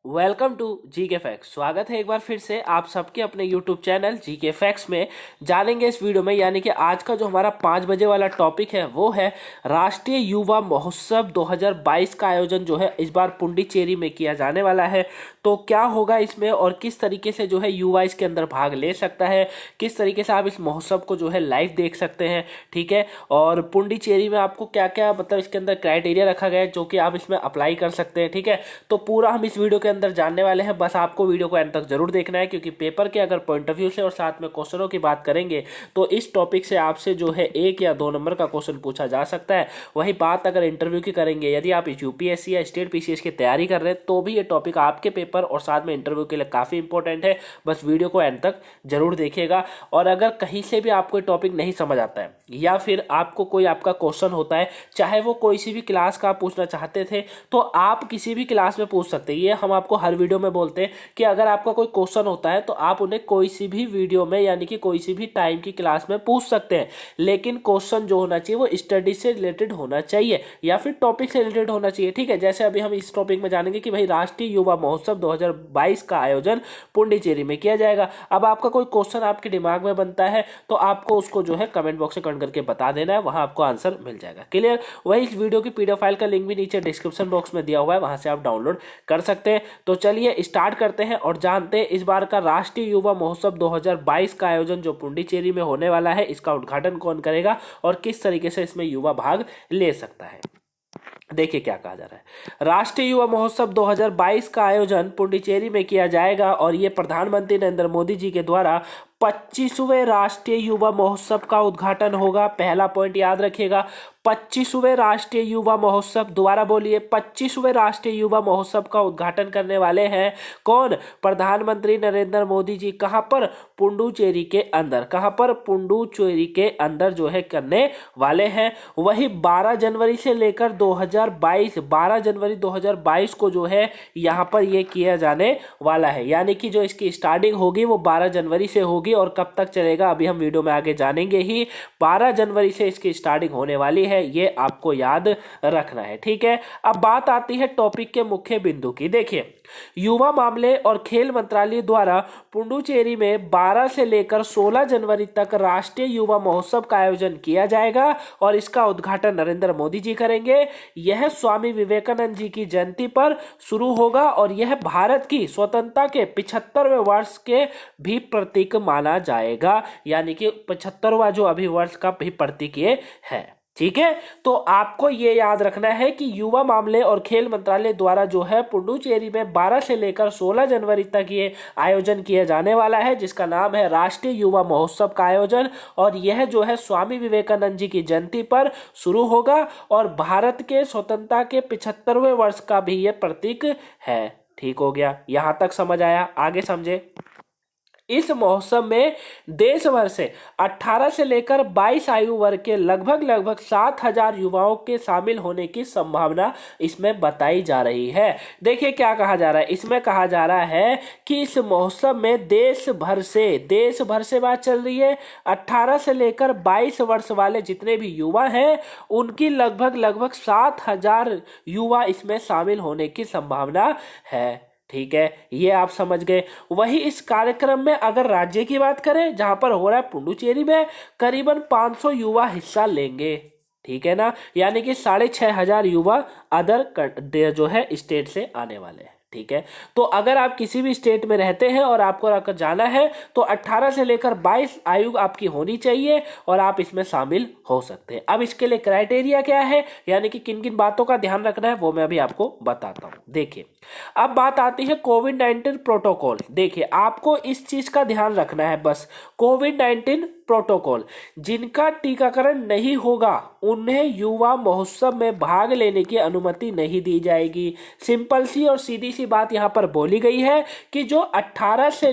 Welcome to जी के fax. स्वागत है एक बार फिर से आप सबके अपने यूट्यूब चैनल जी के फैक्स में। जानेंगे इस वीडियो में, यानी कि आज का जो हमारा 5 बजे वाला टॉपिक है वो है राष्ट्रीय युवा महोत्सव 2022 का आयोजन जो है इस बार पुडुचेरी में किया जाने वाला है। तो क्या होगा इसमें और किस तरीके से जो है युवा इसके अंदर भाग ले सकता है, किस तरीके से आप इस महोत्सव को जो है लाइव देख सकते हैं, ठीक है। और पुडुचेरी में आपको क्या क्या मतलब इसके अंदर क्राइटेरिया रखा गया है जो कि आप इसमें अप्लाई कर सकते हैं, ठीक है। तो पूरा हम इस वीडियो के अंदर जानने वाले हैं। बस आपको वीडियो को एंड तक जरूर देखना है, क्योंकि पेपर के अगर पॉइंट ऑफ व्यू से और साथ में क्वेश्चनों की बात करेंगे तो इस टॉपिक से आपसे जो है 1 या 2 नंबर का क्वेश्चन पूछा जा सकता है। वही बात अगर इंटरव्यू की करेंगे, यदि आप यूपीएससी या स्टेट पीसीएस की तैयारी कर रहे हैं तो भी ये टॉपिक आपके पेपर और साथ में इंटरव्यू के लिए काफी इंपॉर्टेंट है। बस वीडियो को एंड तक जरूर देखिएगा। और अगर कहीं से भी आपको टॉपिक नहीं समझ आता है या फिर आपको कोई आपका क्वेश्चन होता है, चाहे वो कोई सी भी क्लास का आप पूछना चाहते थे, तो आप किसी भी क्लास में पूछ सकते हैं। ये हम आपको हर वीडियो में बोलते हैं कि अगर आपका कोई क्वेश्चन होता है तो आप उन्हें कोई सी भी वीडियो में यानी कि कोई सी भी टाइम की क्लास में पूछ सकते हैं। लेकिन क्वेश्चन जो होना चाहिए वो स्टडी से रिलेटेड होना चाहिए या फिर टॉपिक से रिलेटेड होना चाहिए, ठीक है। जैसे अभी हम इस टॉपिक में जानेंगे कि भाई राष्ट्रीय युवा महोत्सव 2022 का आयोजन पुडुचेरी में किया जाएगा। अब आपका कोई क्वेश्चन आपके दिमाग में बनता है तो आपको उसको जो है कमेंट बॉक्स में कमेंट करके बता देना है, वहां आपको आंसर मिल जाएगा। क्लियर। वही इस वीडियो की पीडीएफ फाइल का लिंक भी नीचे डिस्क्रिप्शन बॉक्स में दिया हुआ है, वहां से आप डाउनलोड कर सकते हैं। तो चलिए स्टार्ट करते हैं और जानते हैं इस बार का राष्ट्रीय युवा महोत्सव 2022 का आयोजन जो पुडुचेरी में होने वाला है, इसका उद्घाटन कौन करेगा और किस तरीके से इसमें युवा भाग ले सकता है। देखिए क्या कहा जा रहा है। राष्ट्रीय युवा महोत्सव 2022 का आयोजन पुडुचेरी में किया जाएगा और ये प्रधानमंत्री नरेंद्र मोदी जी के द्वारा 25वें राष्ट्रीय युवा महोत्सव का उद्घाटन होगा। पहला पॉइंट याद रखिएगा, 25वें राष्ट्रीय युवा महोत्सव। दोबारा बोलिए, 25वें राष्ट्रीय युवा महोत्सव का उद्घाटन करने वाले हैं कौन? प्रधानमंत्री नरेंद्र मोदी जी। कहां पर? पुडुचेरी के अंदर। कहां पर? पुडुचेरी के अंदर जो है करने वाले हैं। वही 12 जनवरी से लेकर 12 जनवरी 2022 को जो है यहां पर ये किया जाने वाला है, यानी कि जो इसकी स्टार्टिंग होगी वो 12 जनवरी से होगी और कब तक चलेगा अभी हम वीडियो में आगे जानेंगे ही। 12 जनवरी से इसकी स्टार्टिंग होने वाली है, ये आपको याद रखना है, ठीक है। अब बात आती है टॉपिक के मुख्य बिंदु की। देखिए, युवा मामले और खेल मंत्रालय द्वारा पुडुचेरी में 12 से लेकर 16 जनवरी तक राष्ट्रीय युवा महोत्सव का आयोजन किया जाएगा और इसका उद्घाटन नरेंद्र मोदी जी करेंगे। यह स्वामी विवेकानंद जी की जयंती पर शुरू होगा और यह भारत की स्वतंत्रता के 75वें वर्ष के भी प्रतीक माना जाएगा, यानी कि 75वां जो अभी वर्ष का भी प्रतीक ये है, ठीक है। तो आपको ये याद रखना है कि युवा मामले और खेल मंत्रालय द्वारा जो है पुडुचेरी में 12 से लेकर 16 जनवरी तक ये आयोजन किया जाने वाला है, जिसका नाम है राष्ट्रीय युवा महोत्सव का आयोजन। और यह जो है स्वामी विवेकानंद जी की जयंती पर शुरू होगा और भारत के स्वतंत्रता के 75वें वर्ष का भी ये प्रतीक है। ठीक हो गया, यहां तक समझ आया? आगे समझे। इस महोत्सव में देश भर से 18 से लेकर 22 आयु वर्ग के लगभग 7,000 युवाओं के शामिल होने की संभावना इसमें बताई जा रही है। देखिए क्या कहा जा रहा है, इसमें कहा जा रहा है कि इस महोत्सव में देश भर से बात चल रही है। 18 से लेकर 22 वर्ष वाले जितने भी युवा हैं उनकी लगभग 7,000 युवा इसमें शामिल होने की संभावना है, ठीक है। ये आप समझ गए। वही इस कार्यक्रम में अगर राज्य की बात करें जहां पर हो रहा है पुडुचेरी में, करीबन 500 युवा हिस्सा लेंगे, ठीक है ना। यानी कि 6,500 युवा अदर जो है स्टेट से आने वाले हैं, ठीक है। तो अगर आप किसी भी स्टेट में रहते हैं और आपको अगर जाना है तो 18 से लेकर 22 आयु आपकी होनी चाहिए और आप इसमें शामिल हो सकते हैं। अब इसके लिए क्राइटेरिया क्या है, यानी कि किन किन बातों का ध्यान रखना है, वो मैं अभी आपको बताता हूं। देखिए, अब बात आती है कोविड-19 प्रोटोकॉल। देखिए, आपको इस चीज का ध्यान रखना है बस, कोविड-19 प्रोटोकॉल। जिनका टीकाकरण नहीं होगा उन्हें युवा महोत्सव में भाग लेने की अनुमति नहीं दी जाएगी। सिंपल सी और सीधी सी बात यहां पर बोली गई है कि जो 18 से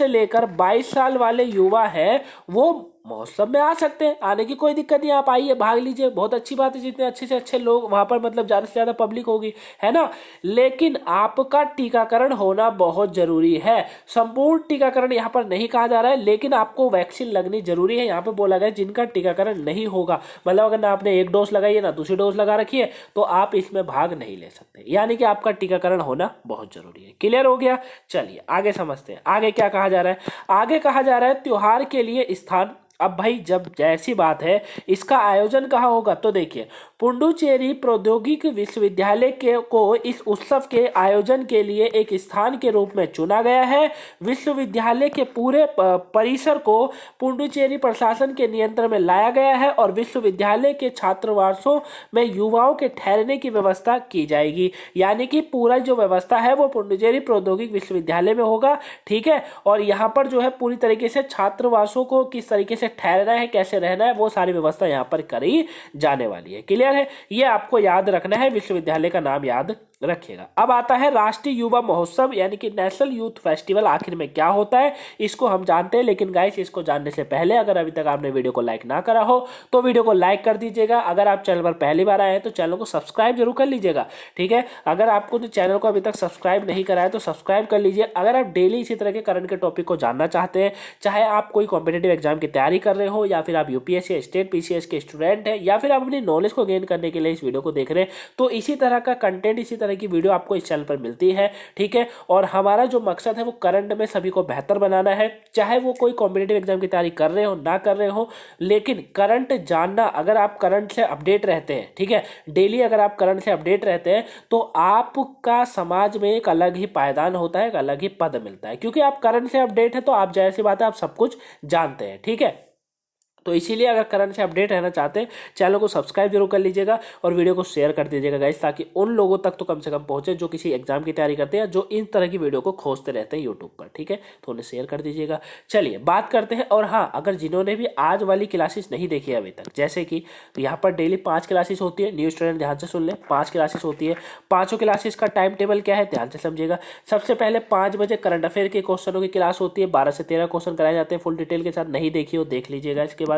लेकर 22 साल वाले युवा है वो महोत्सव में आ सकते हैं, आने की कोई दिक्कत नहीं, आप आइए, भाग लीजिए, बहुत अच्छी बात है, जितने अच्छे से अच्छे लोग वहां पर मतलब ज़्यादा से ज़्यादा पब्लिक होगी, है ना। लेकिन आपका टीकाकरण होना बहुत जरूरी है। संपूर्ण टीकाकरण यहाँ पर नहीं कहा जा रहा है, लेकिन आपको वैक्सीन लगनी जरूरी है। यहाँ पे बोला गया जिनका टीकाकरण नहीं होगा, मतलब अगर ना आपने एक डोज लगाई है ना दूसरी डोज लगा रखी है, तो आप इसमें भाग नहीं ले सकते, यानी कि आपका टीकाकरण होना बहुत जरूरी है। क्लियर हो गया। चलिए आगे समझते हैं, आगे क्या कहा जा रहा है। आगे कहा जा रहा है त्योहार के लिए स्थान। अब भाई जब जैसी बात है, इसका आयोजन कहाँ होगा, तो देखिए पुडुचेरी प्रौद्योगिकी विश्वविद्यालय के को इस उत्सव के आयोजन के लिए एक स्थान के रूप में चुना गया है। विश्वविद्यालय के पूरे परिसर को पुडुचेरी प्रशासन के नियंत्रण में लाया गया है और विश्वविद्यालय के छात्रावासों में युवाओं के ठहरने की व्यवस्था की जाएगी। यानी कि पूरा जो व्यवस्था है वो पुडुचेरी प्रौद्योगिकी विश्वविद्यालय में होगा, ठीक है। और यहाँ पर जो है पूरी तरीके से छात्रावासों को किस तरीके से ठहरना है, कैसे रहना है, वो सारी व्यवस्था यहाँ पर करी जाने वाली है। क्लियर है, ये आपको याद रखना है, विश्वविद्यालय का नाम याद रखिएगा। अब आता है राष्ट्रीय युवा महोत्सव यानी कि नेशनल यूथ फेस्टिवल। आखिर में क्या होता है इसको हम जानते हैं, लेकिन गाइस इसको जानने से पहले अगर अभी तक आपने वीडियो को लाइक ना करा हो तो वीडियो को लाइक कर दीजिएगा। अगर आप चैनल पर पहली बार आए हैं तो चैनल को सब्सक्राइब जरूर कर लीजिएगा, ठीक है। अगर आपको चैनल को अभी तक सब्सक्राइब नहीं करा है तो सब्सक्राइब कर लीजिए। अगर आप डेली इसी तरह के करंट के टॉपिक को जानना चाहते हैं, चाहे आप कोई कॉम्पिटेटिव एग्जाम की तैयारी कर रहे हो, या फिर आप यूपीएससी स्टेट पीसीएस के स्टूडेंट हैं, या फिर आप अपनी नॉलेज को गेन करने के लिए इस वीडियो को देख रहे हैं, तो इसी तरह का कंटेंट, इसी तरह की वीडियो आपको इस चैनल पर मिलती है, ठीक है। और हमारा जो मकसद है वो करंट में सभी को बेहतर बनाना है, चाहे वो कोई कॉम्पिटेटिव एग्जाम की तैयारी कर रहे हो ना कर रहे हो, लेकिन करंट जानना, अगर आप करंट से अपडेट रहते हैं, ठीक है, डेली अगर आप करंट से अपडेट रहते हैं तो आपका समाज में एक अलग ही पायदान होता है, एक अलग ही पद मिलता है, क्योंकि आप करंट से अपडेट है तो आप जैसी बात है आप सब कुछ जानते हैं, ठीक है। तो इसीलिए अगर करंट से अपडेट रहना चाहते हैं चैनल को सब्सक्राइब जरूर कर लीजिएगा और वीडियो को शेयर कर दीजिएगा गाइस, ताकि उन लोगों तक तो कम से कम पहुंचे जो किसी एग्जाम की तैयारी करते हैं, जो इन तरह की वीडियो को खोजते रहते हैं यूट्यूब पर, ठीक है। तो उन्हें शेयर कर दीजिएगा। चलिए बात करते हैं। और हाँ, अगर जिन्होंने भी आज वाली क्लासेस नहीं देखी है अभी तक, जैसे कि तो यहाँ पर डेली 5 क्लासेस होती है, न्यू स्टूडेंट ध्यान से सुन ले, 5 क्लासेस होती है। पाँचों क्लासेस का टाइम टेबल क्या है ध्यान से समझिएगा। सबसे पहले 5 बजे करंट अफेयर के क्वेश्चनों की क्लास होती है, 12 से 13 क्वेश्चन कराए जाते हैं फुल डिटेल के साथ, नहीं देखी हो देख लीजिएगा। इसके बाद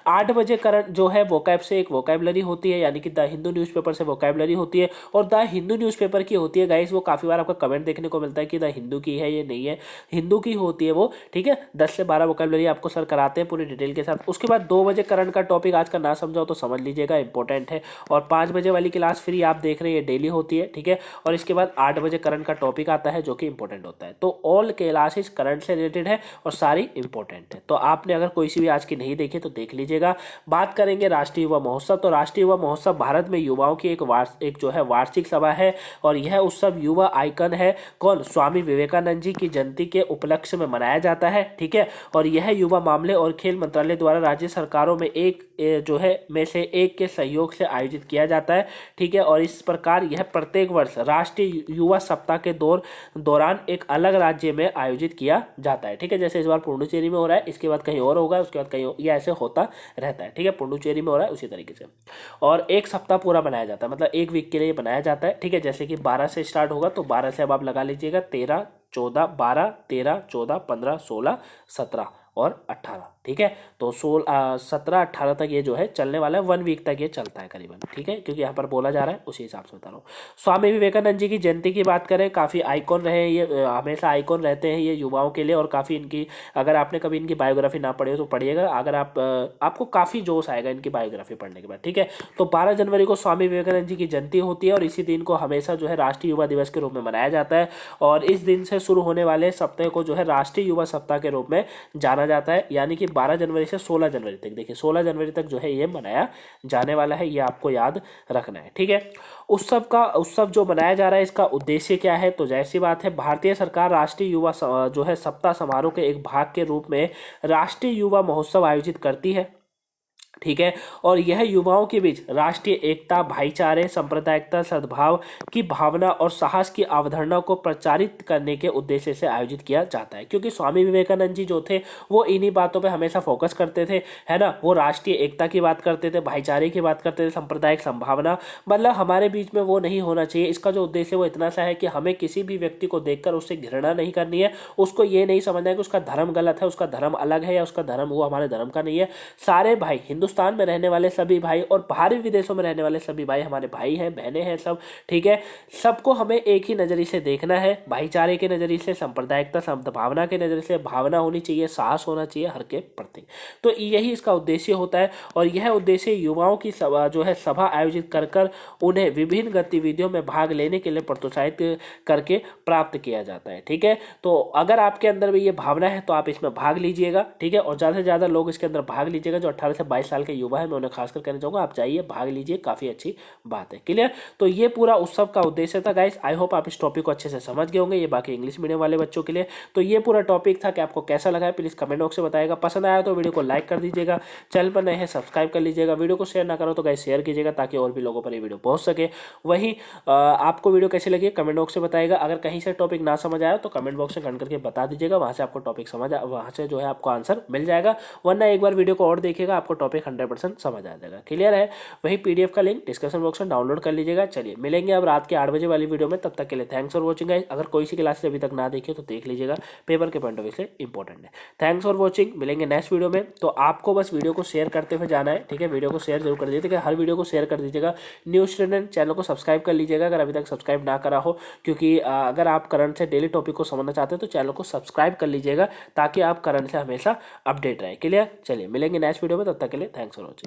8 बजे करंट जो है वोकैब से एक वोकैबलरी होती है, यानी कि द हिंदू न्यूज़पेपर से वोकैबलरी होती है, और द हिंदू न्यूज़पेपर की होती है गाइस, वो काफ़ी बार आपका कमेंट देखने को मिलता है कि द हिंदू की है, ये नहीं है, हिंदू की होती है वो, ठीक है। 10 से 12 वोकैबलरी आपको सर कराते हैं पूरी डिटेल के साथ। उसके बाद 2 बजे करंट का टॉपिक आज का ना समझाओ तो समझ लीजिएगा, इंपॉर्टेंट है। और 5 बजे वाली क्लास फ्री आप देख रहे हैं, डेली होती है, ठीक है। और इसके बाद 8 बजे करंट का टॉपिक आता है जो कि इंपॉर्टेंट होता है। तो ऑल क्लासेस करंट से रिलेटेड है और सारी इंपॉर्टेंट है। तो आपने अगर कोई सी भी आज की नहीं देखी तो देख लीजिएगा। बात करेंगे राष्ट्रीय युवा महोत्सव। तो राष्ट्रीय युवा महोत्सव भारत में युवाओं की एक जो है वार्षिक सभा है, और यह उत्सव युवा आइकन है कौन, स्वामी विवेकानंद जी की जयंती के उपलक्ष्य में मनाया जाता है, ठीक है। और यह युवा मामले और खेल मंत्रालय द्वारा राज्य सरकारों में एक जो है में से एक के सहयोग से आयोजित किया जाता है, ठीक है। और इस प्रकार यह प्रत्येक वर्ष राष्ट्रीय युवा सप्ताह के दौरान एक अलग राज्य में आयोजित किया जाता है, ठीक है। जैसे इस बार पुडुचेरी में हो रहा है, इसके बाद कहीं और होगा, उसके बाद कहीं ये ऐसे होता रहता है, ठीक है। पुडुचेरी में हो रहा है उसी तरीके से। और एक सप्ताह पूरा बनाया जाता है, मतलब एक वीक के लिए बनाया जाता है, ठीक है। जैसे कि 12 से स्टार्ट होगा तो 12 से अब आप लगा लीजिएगा 13 14 12 13 14 15 16 17 और 18, ठीक है। तो 17 18 तक ये जो है चलने वाला है, 1 वीक तक ये चलता है करीबन, ठीक है, क्योंकि यहाँ पर बोला जा रहा है उसी हिसाब से बता रहा हूँ। स्वामी विवेकानंद जी की जयंती की बात करें, काफ़ी आइकॉन रहे हैं ये, हमेशा आइकॉन रहते हैं ये युवाओं के लिए, और काफ़ी इनकी, अगर आपने कभी इनकी बायोग्राफी ना पढ़ी हो तो पढ़िएगा, अगर आपको काफ़ी जोश आएगा इनकी बायोग्राफी पढ़ने के बाद, ठीक है। तो 12 जनवरी को स्वामी विवेकानंद जी की जयंती होती है, और इसी दिन को हमेशा जो है राष्ट्रीय युवा दिवस के रूप में मनाया जाता है। और इस दिन से शुरू होने वाले सप्ताह को जो है राष्ट्रीय युवा सप्ताह के रूप में जाना जाता है, यानी कि 12 जनवरी से 16 जनवरी तक, देखिए 16 जनवरी तक जो है ये मनाया जाने वाला है, ये आपको याद रखना है, ठीक है। उत्सव जो मनाया जा रहा है इसका उद्देश्य क्या है, तो जैसी बात है भारतीय सरकार राष्ट्रीय युवा जो है सप्ताह समारोह के एक भाग के रूप में राष्ट्रीय युवा महोत्सव आयोजित करती है। ठीक है। और यह युवाओं के बीच राष्ट्रीय एकता, भाईचारे, सांप्रदायिकता, सद्भाव की भावना और साहस की अवधारणा को प्रचारित करने के उद्देश्य से आयोजित किया जाता है। क्योंकि स्वामी विवेकानंद जी जो थे वो इन्हीं बातों पे हमेशा फोकस करते थे, है ना। वो राष्ट्रीय एकता की बात करते थे, भाईचारे की बात करते थे, सांप्रदायिक संभावना, मतलब हमारे बीच में वो नहीं होना चाहिए। इसका जो उद्देश्य है वो इतना सा है कि हमें किसी भी व्यक्ति को देखकर उससे घृणा नहीं करनी है, उसको ये नहीं समझना है कि उसका धर्म गलत है, उसका धर्म अलग है या उसका धर्म वो हमारे धर्म का नहीं है। सारे भाई, हिंदुस्तान में रहने वाले सभी भाई और बाहरी विदेशों में रहने वाले सभी भाई हमारे भाई हैं, बहनें हैं सब, ठीक है। सबको हमें एक ही नजरिए से देखना है, भाईचारे के नजरिए से, सांप्रदायिकता, सद्भावना के नजरिए से, भावना होनी चाहिए, साहस होना चाहिए हर के प्रति। तो यही इसका उद्देश्य होता है। और यह उद्देश्य युवाओं की सभा जो है सभा आयोजित कर कर उन्हें विभिन्न गतिविधियों में भाग लेने के लिए प्रोत्साहित करके प्राप्त किया जाता है, ठीक है। तो अगर आपके अंदर भी ये भावना है तो आप इसमें भाग लीजिएगा, ठीक है। और ज़्यादा से ज़्यादा लोग इसके अंदर भाग लीजिएगा। जो 18 से 22 साल के युवा है मैं उन्हें खासकर कहना चाहूँगा, आप जाइए, भाग लीजिए, काफ़ी अच्छी बात है। क्लियर। तो ये पूरा उत्सव का उद्देश्य था गाइस। आई होप आप इस टॉपिक को अच्छे से समझ गए होंगे। ये बाकी इंग्लिश मीडियम वाले बच्चों के लिए तो ये पूरा टॉपिक था कि आपको कैसा लगा है प्लीज़ कमेंट बॉक्स से बताएगा। पसंद आया तो वीडियो को लाइक कर दीजिएगा, चैनल पर नए हैं सब्सक्राइब कर लीजिएगा, वीडियो को शेयर ना करो तो गाइस शेयर कीजिएगा ताकि और भी लोगों पर ये वीडियो पहुंच सके। वहीं आपको वीडियो कैसी लगी कमेंट बॉक्स से बताइएगा। अगर कहीं से टॉपिक ना समझ आया तो कमेंट बॉक्स में कमेंट करके बता दीजिएगा, वहाँ से आपको टॉपिक समझ वहाँ से जो है आपको आंसर मिल जाएगा। वरना एक बार वीडियो को और देखिएगा, आपको टॉपिक 100% समझ आ जाएगा। क्लियर है। वही पीडीएफ का लिंक डिस्क्रिप्शन बॉक्स में डाउनलोड कर लीजिएगा। चलिए मिलेंगे अब रात के 8 बजे वाली वीडियो में, तब तक के लिए थैंक्स फॉर वॉचिंग गाइस। अगर कोई सी क्लासेस अभी तक ना देखिए तो देख लीजिएगा, पेपर के पॉइंट ऑफ व्यू से इंपॉर्टेंट है। थैंक्स फॉर वॉचिंग, मिलेंगे नेक्स्ट वीडियो में। तो आपको बस वीडियो को शेयर करते हुए जाना है, ठीक है। वीडियो को शेयर जरूर कर दीजिए, हर वीडियो को शेयर कर दीजिएगा। न्यू स्टूडेंट चैनल को सब्सक्राइब कर लीजिएगा अगर अभी तक सब्सक्राइब ना करा हो, क्योंकि अगर आप करंट से डेली टॉपिक को समझना चाहते हैं तो चैनल को सब्सक्राइब कर लीजिएगा ताकि आप करंट से हमेशा अपडेट रहे। क्लियर। चलिए मिलेंगे नेक्स्ट वीडियो में, तब तक के लिए थैंक्स फॉर वॉचिंग।